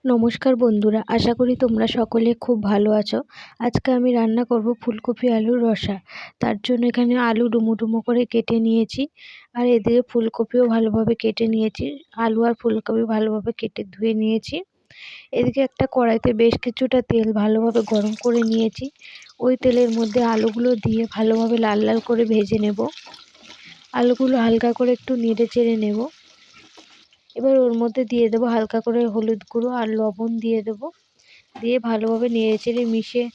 নমস্কার বন্ধুরা, আশা করি তোমরা সকলে খুব ভালো আছো। আজকে আমি রান্না করব ফুলকপি আলুর রসা। তার জন্য এখানে আলু ডুমো ডুমো করে কেটে নিয়েছি, আর এদিকে ফুলকপিও ভালোভাবে কেটে নিয়েছি। আলু আর ফুলকপি ভালোভাবে কেটে ধুয়ে নিয়েছি। এদিকে একটা কড়াইতে বেশ কিছুটা তেল ভালোভাবে গরম করে নিয়েছি। ওই তেলের মধ্যে আলুগুলো দিয়ে ভালোভাবে লাল লাল করে ভেজে নেব। আলুগুলো হালকা করে একটু নেড়ে চেড়ে নেব। এবার ওর মধ্যে দিয়ে দেবো হালকা করে হলুদ গুঁড়ো আর লবণ দিয়ে দেবো। দিয়ে ভালোভাবে নেড়ে চেড়ে মিশিয়ে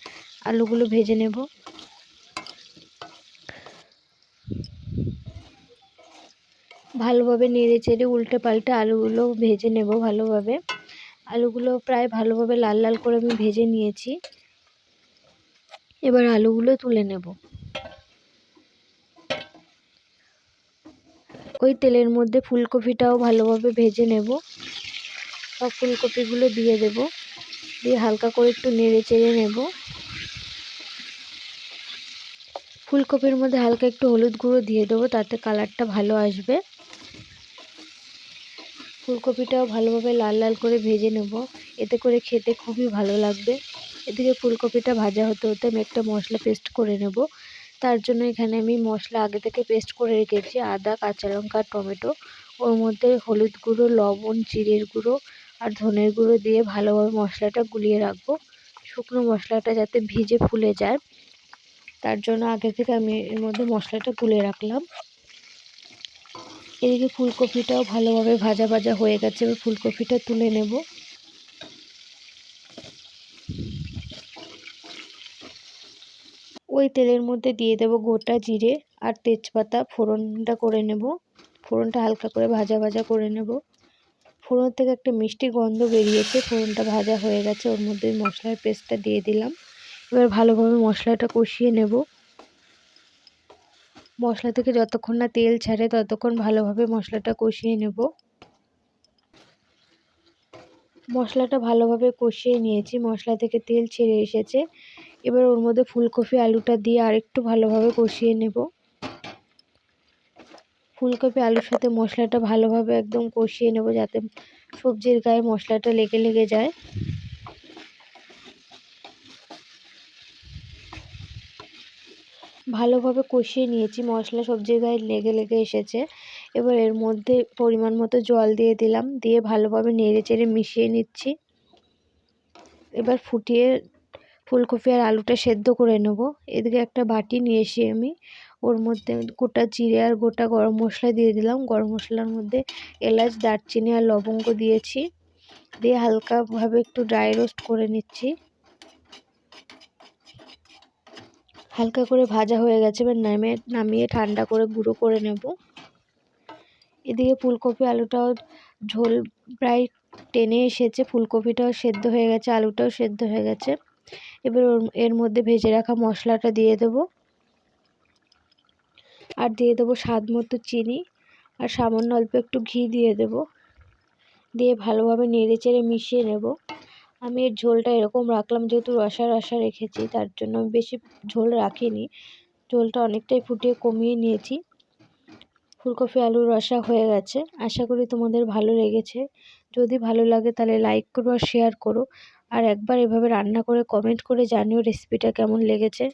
আলুগুলো ভেজে নেব। ভালোভাবে নেড়ে চেড়ে উল্টে পাল্টে আলুগুলো ভেজে নেব ভালোভাবে। আলুগুলো প্রায় ভালোভাবে লাল লাল করে আমি ভেজে নিয়েছি। এবার আলুগুলো তুলে নেব। ওই তেলের মধ্যে ফুলকপিটাও ভালোভাবে ভেজে নেব। সব ফুলকপিগুলো দিয়ে দেব, দিয়ে হালকা করে একটু নেড়ে চেড়ে নেব। ফুলকপির মধ্যে হালকা একটু হলুদ গুঁড়ো দিয়ে দেবো, তাতে কালারটা ভালো আসবে। ফুলকপিটাও ভালোভাবে লাল লাল করে ভেজে নেব, এতে করে খেতে খুবই ভালো লাগবে। এদিকে ফুলকপিটা ভাজা হতে হতে আমি একটা মশলা পেস্ট করে নেব। তার জন্য এখানে আমি মশলা আগে থেকে পেস্ট করে রেখেছি, আদা, কাঁচা লঙ্কা, টমেটো। ওর মধ্যে হলুদ গুঁড়ো, লবণ, জিরের গুঁড়ো আর ধনের গুঁড়ো দিয়ে ভালোভাবে মশলাটা গুলিয়ে রাখবো। শুকনো মশলাটা যাতে ভিজে ফুলে যায়, তার জন্য আগে থেকে আমি এর মধ্যে মশলাটা গুলে রাখলাম। এদিকে ফুলকপিটাও ভালোভাবে ভাজা ভাজা হয়ে গেছে, এবার ফুলকপিটা তুলে নেব। ওই তেলের মধ্যে দিয়ে দেব গোটা জিরে আর তেজপাতা, ফোড়নটা করে নেব। ফোড়নটা হালকা করে ভাজা ভাজা করে নেব। ফোড়ন থেকে একটা মিষ্টি গন্ধ বেরিয়েছে, ফোড়নটা ভাজা হয়ে গেছে। ওর মধ্যে মশলার পেস্টটা দিয়ে দিলাম। এবার ভালোভাবে মশলাটা কষিয়ে নেব। মশলা থেকে যতক্ষণ না তেল ছাড়ে ততক্ষণ ভালোভাবে মশলাটা কষিয়ে নেব। মশলাটা ভালোভাবে কষিয়ে নিয়েছি, মশলা থেকে তেল ছেড়ে এসেছে। এবার ওর মধ্যে ফুলকপি আলুটা দিয়ে আরেকটু ভালোভাবে কষিয়ে নেব। ফুলকপি আলুর সাথে মশলাটা ভালোভাবে একদম কষিয়ে নেব, যাতে সবজির গায়ে মশলাটা লেগে লেগে যায়। ভালোভাবে কষিয়ে নিয়েছি, মশলা সবজির গায়ে লেগে লেগে এসেছে। এবার এর মধ্যে পরিমাণ মতো জল দিয়ে দিলাম, দিয়ে ভালোভাবে নেড়ে চেড়ে মিশিয়ে নিচ্ছি। এবার ফুটিয়ে ফুলকপি আর আলুটা সেদ্ধ করে নেব। এদিকে একটা বাটি নিয়ে এসে আমি ওর মধ্যে গোটা জিরে আর গোটা গরম মশলা দিয়ে দিলাম। গরম মশলার মধ্যে এলাচ, দারচিনি আর লবঙ্গ দিয়েছি, দিয়ে হালকাভাবে একটু ড্রাই রোস্ট করে নিচ্ছি। হালকা করে ভাজা হয়ে গেছে, এবার নামিয়ে ঠান্ডা করে গুঁড়ো করে নেব। এদিকে ফুলকপি আলুটাও ঝোল প্রায় টেনে এসেছে, ফুলকপিটাও সেদ্ধ হয়ে গেছে, আলুটাও সেদ্ধ হয়ে গেছে। এবার এর মধ্যে ভেজে রাখা মশলাটা দিয়ে দেব, আর দিয়ে দেবো স্বাদ মতো চিনি, আর সামান্য অল্প একটু ঘি দিয়ে দেব। দিয়ে ভালোভাবে নেড়ে চেড়ে মিশিয়ে নেব। আমি এর ঝোলটা এরকম রাখলাম, যেহেতু রসা রসা রেখেছি, তার জন্য আমি বেশি ঝোল রাখিনি। ঝোলটা অনেকটাই ফুটিয়ে কমিয়ে নিয়েছি। ফুলকপি আলুর রসা হয়ে গেছে। আশা করি তোমাদের ভালো লেগেছে। যদি ভালো লাগে তাহলে লাইক করো আর শেয়ার করো, আর একবার এভাবে রান্না করে কমেন্ট করে জানিও রেসিপিটা কেমন লেগেছে।